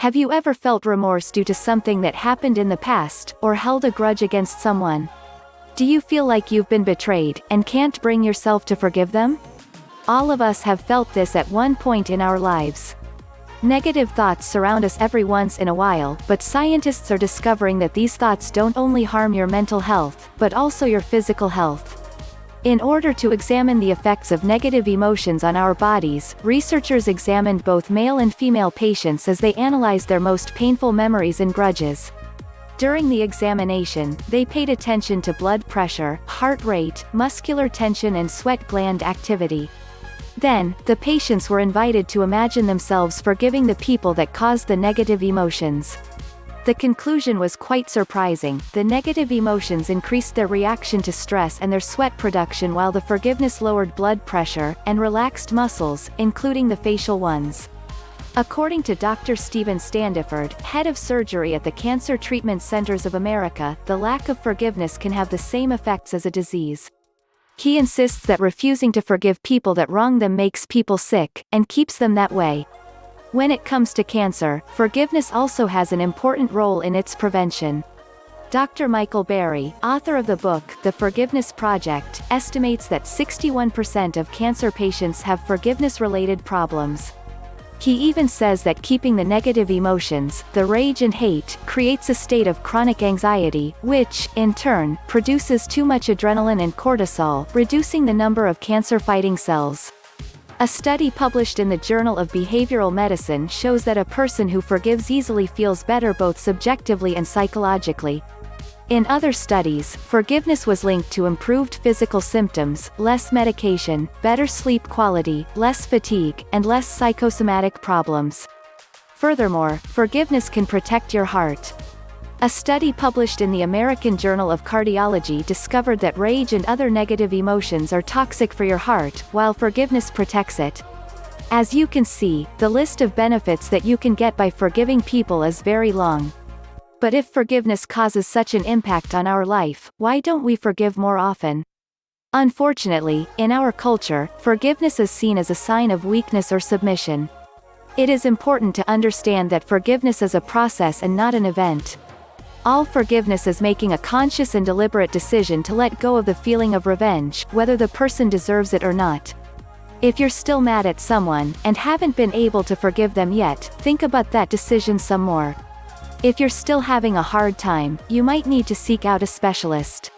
Have you ever felt remorse due to something that happened in the past, or held a grudge against someone? Do you feel like you've been betrayed, and can't bring yourself to forgive them? All of us have felt this at one point in our lives. Negative thoughts surround us every once in a while, but scientists are discovering that these thoughts don't only harm your mental health, but also your physical health. In order to examine the effects of negative emotions on our bodies, researchers examined both male and female patients as they analyzed their most painful memories and grudges. During the examination, they paid attention to blood pressure, heart rate, muscular tension and sweat gland activity. Then, the patients were invited to imagine themselves forgiving the people that caused the negative emotions. The conclusion was quite surprising. The negative emotions increased their reaction to stress and their sweat production, while the forgiveness lowered blood pressure, and relaxed muscles, including the facial ones. According to Dr. Stephen Standiford, head of surgery at the Cancer Treatment Centers of America, the lack of forgiveness can have the same effects as a disease. He insists that refusing to forgive people that wrong them makes people sick, and keeps them that way. When it comes to cancer, forgiveness also has an important role in its prevention. Dr. Michael Berry, author of the book, The Forgiveness Project, estimates that 61% of cancer patients have forgiveness-related problems. He even says that keeping the negative emotions, the rage and hate, creates a state of chronic anxiety, which, in turn, produces too much adrenaline and cortisol, reducing the number of cancer-fighting cells. A study published in the Journal of Behavioral Medicine shows that a person who forgives easily feels better both subjectively and psychologically. In other studies, forgiveness was linked to improved physical symptoms, less medication, better sleep quality, less fatigue, and less psychosomatic problems. Furthermore, forgiveness can protect your heart. A study published in the American Journal of Cardiology discovered that rage and other negative emotions are toxic for your heart, while forgiveness protects it. As you can see, the list of benefits that you can get by forgiving people is very long. But if forgiveness causes such an impact on our life, why don't we forgive more often? Unfortunately, in our culture, forgiveness is seen as a sign of weakness or submission. It is important to understand that forgiveness is a process and not an event. All forgiveness is making a conscious and deliberate decision to let go of the feeling of revenge, whether the person deserves it or not. If you're still mad at someone, and haven't been able to forgive them yet, think about that decision some more. If you're still having a hard time, you might need to seek out a specialist.